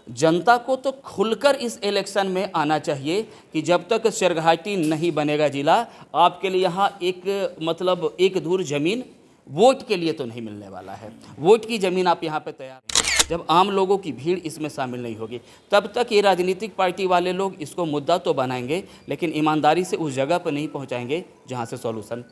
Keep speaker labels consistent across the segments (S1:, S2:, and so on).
S1: जनता को तो खुलकर इस इलेक्शन में आना चाहिए कि जब तक शेरघाटी नहीं बनेगा जिला, आपके लिए यहाँ एक मतलब एक धूर ज़मीन वोट के लिए तो नहीं मिलने वाला है। वोट की ज़मीन आप यहाँ पे तैयार हैं। जब आम लोगों की भीड़ इसमें शामिल नहीं होगी, तब तक ये राजनीतिक पार्टी वाले लोग इसको मुद्दा तो बनाएंगे, लेकिन ईमानदारी से उस जगह पर नहीं पहुँचाएंगे जहाँ से सॉल्यूशन।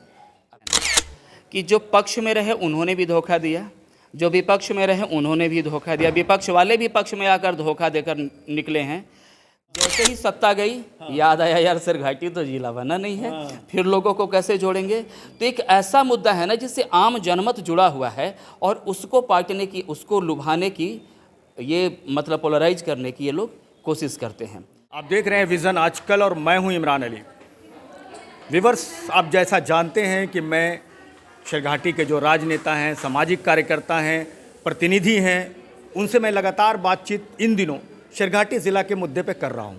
S1: कि जो पक्ष में रहे उन्होंने भी धोखा दिया, जो विपक्ष में रहे उन्होंने भी धोखा दिया, विपक्ष वाले भी पक्ष में आकर धोखा देकर निकले हैं। जैसे ही सत्ता गई, याद आया यार शेरघाटी तो जिला बना नहीं है, फिर लोगों को कैसे जोड़ेंगे। तो एक ऐसा मुद्दा है ना जिससे आम जनमत जुड़ा हुआ है, और उसको पाटने की, उसको लुभाने की, ये मतलब पोलराइज करने की ये लोग कोशिश करते हैं।
S2: आप देख रहे हैं विज़न आजकल और मैं हूं इमरान अली। व्यूअर्स, आप जैसा जानते हैं कि मैं शेरघाटी के जो राजनेता हैं, सामाजिक कार्यकर्ता हैं, प्रतिनिधि हैं, उनसे मैं लगातार बातचीत इन दिनों शेरघाटी ज़िला के मुद्दे पे कर रहा हूं,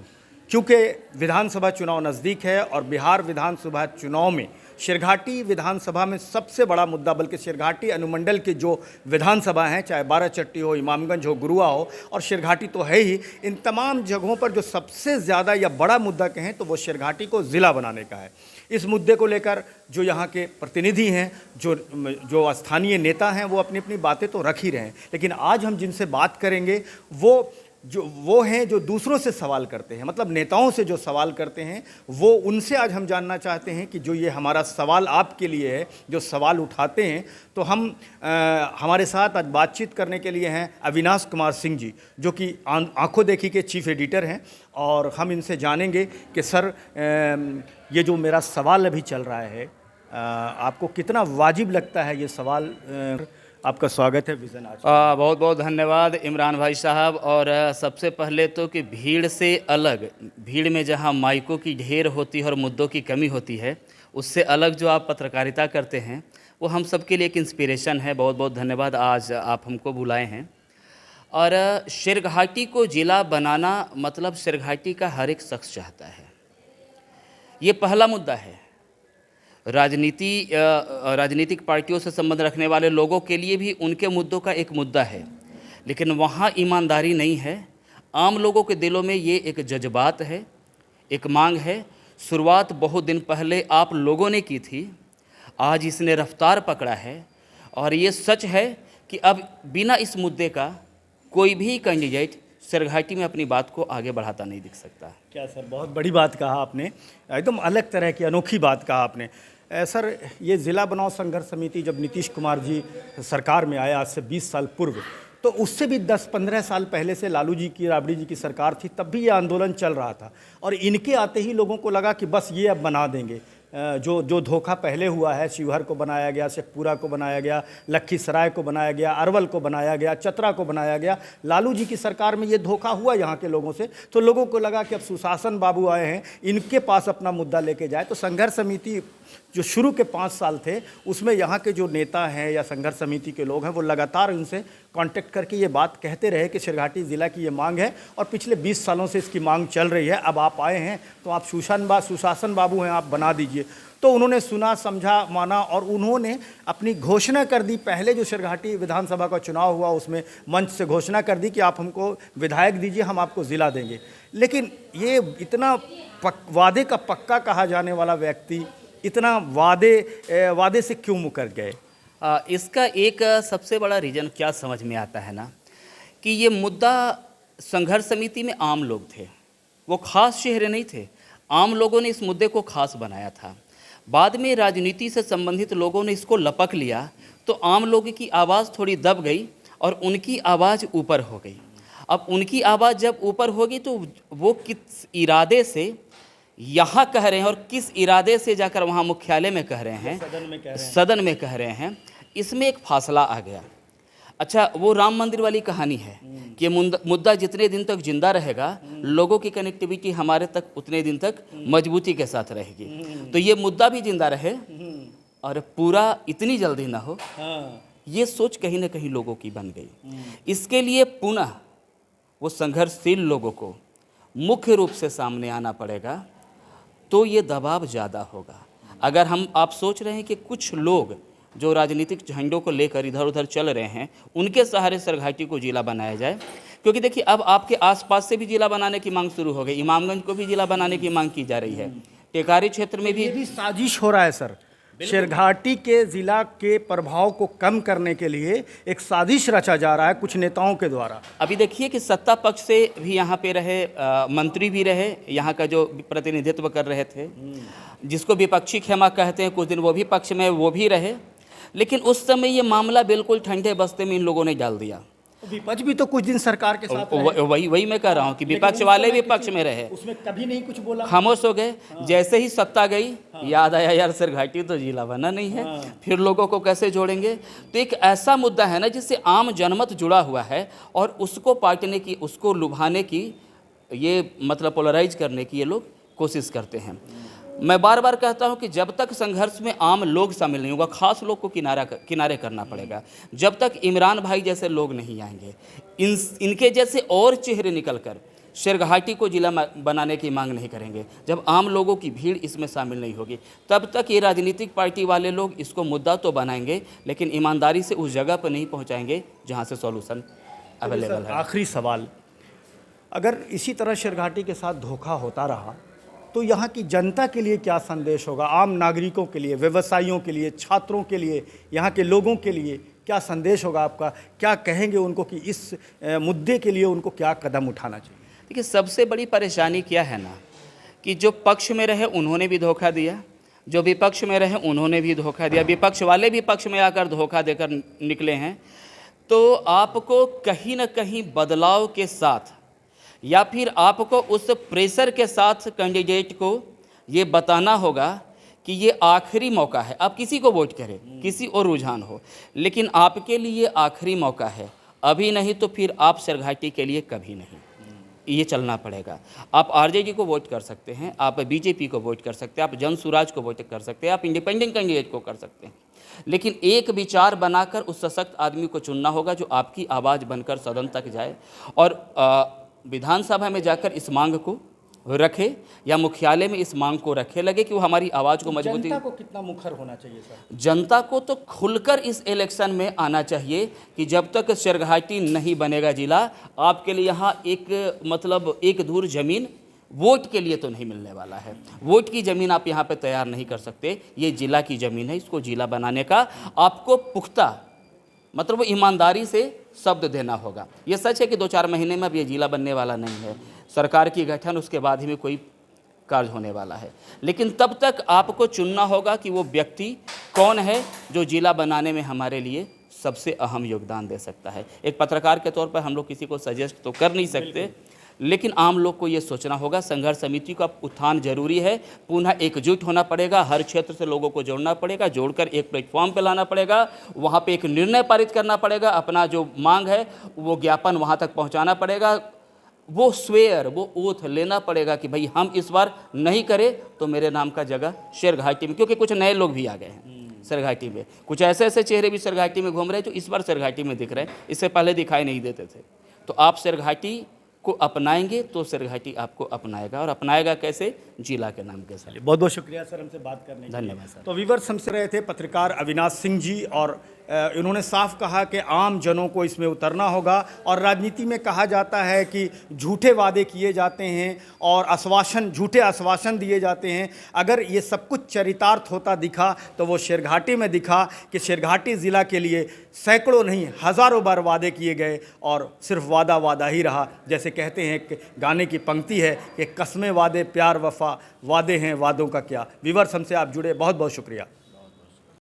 S2: क्योंकि विधानसभा चुनाव नज़दीक है और बिहार विधानसभा चुनाव में शेरघाटी विधानसभा में सबसे बड़ा मुद्दा, बल्कि शेरघाटी अनुमंडल के जो विधानसभा हैं, चाहे बाराचट्टी हो, इमामगंज हो, गुरुआ हो, और शेरघाटी तो है ही, इन तमाम जगहों पर जो सबसे ज़्यादा या बड़ा मुद्दा कहें तो वो शेरघाटी को ज़िला बनाने का है। इस मुद्दे को लेकर जो यहाँ के प्रतिनिधि हैं, जो स्थानीय नेता हैं, वो अपनी अपनी बातें तो रख ही रहे हैं, लेकिन आज हम जिनसे बात करेंगे वो हैं जो दूसरों से सवाल करते हैं, मतलब नेताओं से जो सवाल करते हैं, वो उनसे आज हम जानना चाहते हैं कि जो ये हमारा सवाल आपके लिए है, जो सवाल उठाते हैं। तो हमारे साथ आज बातचीत करने के लिए हैं अविनाश कुमार सिंह जी, जो कि आंखों देखी के चीफ एडिटर हैं, और हम इनसे जानेंगे कि सर, ये जो मेरा सवाल अभी चल रहा है, आपको कितना वाजिब लगता है ये सवाल। आपका स्वागत है विज़न आज।
S1: बहुत बहुत धन्यवाद इमरान भाई साहब। और सबसे पहले तो कि भीड़ से अलग, भीड़ में जहां माइकों की ढेर होती है और मुद्दों की कमी होती है, उससे अलग जो आप पत्रकारिता करते हैं वो हम सब के लिए एक इंस्पिरेशन है। बहुत बहुत धन्यवाद, आज आप हमको बुलाए हैं। और शेरघाटी को ज़िला बनाना मतलब शेरघाटी का हर एक शख्स चाहता है। ये पहला मुद्दा है। राजनीतिक पार्टियों से संबंध रखने वाले लोगों के लिए भी उनके मुद्दों का एक मुद्दा है, लेकिन वहाँ ईमानदारी नहीं है। आम लोगों के दिलों में ये एक जज्बात है, एक मांग है। शुरुआत बहुत दिन पहले आप लोगों ने की थी, आज इसने रफ्तार पकड़ा है, और ये सच है कि अब बिना इस मुद्दे का कोई भी कैंडिडेट शेरघाटी में अपनी बात को आगे बढ़ाता नहीं दिख सकता।
S2: क्या सर, बहुत बड़ी बात कहा आपने, एकदम अलग तरह की अनोखी बात कहा आपने। सर, ये ज़िला बनाओ संघर्ष समिति जब नीतीश कुमार जी सरकार में आया आज से 20 साल पूर्व, तो उससे भी 10-15 साल पहले से लालू जी की, राबड़ी जी की सरकार थी, तब भी ये आंदोलन चल रहा था, और इनके आते ही लोगों को लगा कि बस ये अब बना देंगे। जो धोखा पहले हुआ है, शिवहर को बनाया गया, शेखपुरा को बनाया गया, लखीसराय को बनाया गया, अरवल को बनाया गया, चतरा को बनाया गया, लालू जी की सरकार में ये धोखा हुआ यहाँ के लोगों से, तो लोगों को लगा कि अब सुशासन बाबू आए हैं, इनके पास अपना मुद्दा लेके जाए। तो संघर्ष समिति जो शुरू के 5 साल थे, उसमें यहाँ के जो नेता हैं या संघर्ष समिति के लोग हैं, वो लगातार उनसे कांटेक्ट करके ये बात कहते रहे कि शेरघाटी ज़िला की ये मांग है, और पिछले 20 सालों से इसकी मांग चल रही है। अब आप आए हैं तो आप सुशासन बाबू हैं, आप बना दीजिए। तो उन्होंने सुना, समझा, माना, और उन्होंने अपनी घोषणा कर दी। पहले जो शेरघाटी विधानसभा का चुनाव हुआ, उसमें मंच से घोषणा कर दी कि आप हमको विधायक दीजिए, हम आपको ज़िला देंगे। लेकिन ये इतना वादे का पक्का कहा जाने वाला व्यक्ति इतना वादे से क्यों मुकर गए?
S1: इसका एक सबसे बड़ा रीज़न क्या समझ में आता है ना, कि ये मुद्दा संघर्ष समिति में आम लोग थे, वो खास चेहरे नहीं थे। आम लोगों ने इस मुद्दे को खास बनाया था। बाद में राजनीति से संबंधित लोगों ने इसको लपक लिया, तो आम लोगों की आवाज़ थोड़ी दब गई और उनकी आवाज़ ऊपर हो गई। अब उनकी आवाज़ जब ऊपर होगी तो वो किस इरादे से यहाँ कह रहे हैं और किस इरादे से जाकर वहाँ मुख्यालय में कह रहे हैं, सदन में कह रहे हैं, इसमें एक फासला आ गया। अच्छा, वो राम मंदिर वाली कहानी है कि मुद्दा जितने दिन तक जिंदा रहेगा, लोगों की कनेक्टिविटी हमारे तक उतने दिन तक मजबूती के साथ रहेगी। तो ये मुद्दा भी जिंदा रहे और पूरा इतनी जल्दी ना हो, ये सोच कहीं ना कहीं लोगों की बन गई। इसके लिए पुनः वो संघर्षशील लोगों को मुख्य रूप से सामने आना पड़ेगा, तो ये दबाव ज़्यादा होगा। अगर आप सोच रहे हैं कि कुछ लोग जो राजनीतिक झंडों को लेकर इधर उधर चल रहे हैं, उनके सहारे शेरघाटी को जिला बनाया जाए, क्योंकि देखिए अब आपके आसपास से भी जिला बनाने की मांग शुरू हो गई, इमामगंज को भी जिला बनाने की मांग की जा रही है, टेकारी क्षेत्र में भी।
S2: ये भी साजिश हो रहा है सर, शेरघाटी के जिला के प्रभाव को कम करने के लिए एक साजिश रचा जा रहा है कुछ नेताओं के द्वारा।
S1: अभी देखिए कि सत्ता पक्ष से भी यहाँ पे रहे, मंत्री भी रहे, यहाँ का जो प्रतिनिधित्व कर रहे थे, जिसको विपक्षी खेमा कहते हैं, कुछ दिन वो भी पक्ष में वो भी रहे, लेकिन उस समय ये मामला बिल्कुल ठंडे बस्ते में इन लोगों ने डाल दिया।
S2: विपक्ष भी तो कुछ दिन सरकार के साथ रहे।
S1: वही मैं कह रहा हूँ कि विपक्ष वाले भी पक्ष में रहे,
S2: उसमें कभी नहीं कुछ बोला,
S1: खामोश हो गए। जैसे ही सत्ता गई, याद आया यार शेरघाटी तो जिला बना नहीं है, फिर लोगों को कैसे जोड़ेंगे। तो एक ऐसा मुद्दा है ना जिससे आम जनमत जुड़ा हुआ है, और उसको पाटने की, उसको लुभाने की, ये मतलब पोलराइज करने की ये लोग कोशिश करते हैं। मैं बार बार कहता हूं कि जब तक संघर्ष में आम लोग शामिल नहीं होगा, खास लोग को किनारे करना पड़ेगा, जब तक इमरान भाई जैसे लोग नहीं आएंगे, इनके जैसे और चेहरे निकलकर शेरघाटी को जिला बनाने की मांग नहीं करेंगे, जब आम लोगों की भीड़ इसमें शामिल नहीं होगी, तब तक ये राजनीतिक पार्टी वाले लोग इसको मुद्दा तो बनाएंगे, लेकिन ईमानदारी से उस जगह पर नहीं पहुँचाएंगे जहाँ से सॉल्यूशन अवेलेबल है।
S2: आखिरी सवाल, अगर इसी तरह शेरघाटी के साथ धोखा होता रहा तो यहाँ की जनता के लिए क्या संदेश होगा, आम नागरिकों के लिए, व्यवसायियों के लिए, छात्रों के लिए, यहाँ के लोगों के लिए क्या संदेश होगा आपका? क्या कहेंगे उनको कि इस मुद्दे के लिए उनको क्या कदम उठाना चाहिए?
S1: देखिए सबसे बड़ी परेशानी क्या है ना, कि जो पक्ष में रहे उन्होंने भी धोखा दिया, जो विपक्ष में रहे उन्होंने भी धोखा दिया, विपक्ष वाले भी पक्ष में आकर धोखा देकर निकले हैं। तो आपको कहीं ना कहीं बदलाव के साथ, या फिर आपको उस प्रेशर के साथ कैंडिडेट को ये बताना होगा कि ये आखिरी मौका है। आप किसी को वोट करें, किसी और रुझान हो, लेकिन आपके लिए आखिरी मौका है, अभी नहीं तो फिर आप शेरघाटी के लिए कभी नहीं, ये चलना पड़ेगा। आप आरजेडी को वोट कर सकते हैं, आप बीजेपी को वोट कर सकते हैं, आप जन सुराज को वोट कर सकते हैं, आप इंडिपेंडेंट कैंडिडेट को कर सकते हैं, लेकिन एक विचार बनाकर उस सशक्त आदमी को चुनना होगा जो आपकी आवाज़ बनकर सदन तक जाए और विधानसभा में जाकर इस मांग को रखे, या मुख्यालय में इस मांग को रखे, लगे कि वो हमारी आवाज़ को मजबूती।
S2: जनता को कितना मुखर होना चाहिए सर?
S1: जनता को तो खुलकर इस इलेक्शन में आना चाहिए कि जब तक शेरघाटी नहीं बनेगा जिला, आपके लिए यहाँ एक मतलब एक धूर जमीन वोट के लिए तो नहीं मिलने वाला है। वोट की ज़मीन आप यहाँ पे तैयार नहीं कर सकते, ये जिला की ज़मीन है, इसको जिला बनाने का आपको पुख्ता मतलब वो ईमानदारी से शब्द देना होगा। ये सच है कि 2-4 महीने में अब ये जिला बनने वाला नहीं है, सरकार की गठन उसके बाद ही में कोई कार्य होने वाला है, लेकिन तब तक आपको चुनना होगा कि वो व्यक्ति कौन है जो जिला बनाने में हमारे लिए सबसे अहम योगदान दे सकता है। एक पत्रकार के तौर पर हम लोग किसी को सजेस्ट तो कर नहीं सकते, लेकिन आम लोग को ये सोचना होगा, संघर्ष समिति का उत्थान जरूरी है, पुनः एकजुट होना पड़ेगा, हर क्षेत्र से लोगों को जोड़ना पड़ेगा, जोड़कर एक प्लेटफॉर्म पे लाना पड़ेगा, वहाँ पे एक निर्णय पारित करना पड़ेगा, अपना जो मांग है वो ज्ञापन वहाँ तक पहुँचाना पड़ेगा, वो स्वेयर, वो ओथ लेना पड़ेगा कि भाई हम इस बार नहीं करें तो मेरे नाम का जगह शेरघाटी में, क्योंकि कुछ नए लोग भी आ गए हैं शेरघाटी में, कुछ ऐसे ऐसे चेहरे भी शेरघाटी में घूम रहे हैं जो इस बार शेरघाटी में दिख रहे हैं, इससे पहले दिखाई नहीं देते थे। तो आप शेरघाटी को अपनाएंगे तो शेरघाटी आपको अपनाएगा, और अपनाएगा कैसे? जिला के नाम के साथ।
S2: बहुत बहुत शुक्रिया सर हमसे बात करने के लिए।
S1: धन्यवाद सर।
S2: तो व्यूअर्स, हमसे रहे थे पत्रकार अविनाश सिंह जी, और इन्होंने साफ कहा कि आम जनों को इसमें उतरना होगा, और राजनीति में कहा जाता है कि झूठे वादे किए जाते हैं और झूठे आश्वासन दिए जाते हैं। अगर ये सब कुछ चरितार्थ होता दिखा तो वो शेरघाटी में दिखा कि शेरघाटी ज़िला के लिए सैकड़ों नहीं हज़ारों बार वादे किए गए और सिर्फ वादा वादा ही रहा। जैसे कहते हैं कि गाने की पंक्ति है कि कस्में वादे प्यार वफा, वादे हैं वादों का क्या। व्यूअर्स, हमसे आप जुड़े, बहुत बहुत शुक्रिया।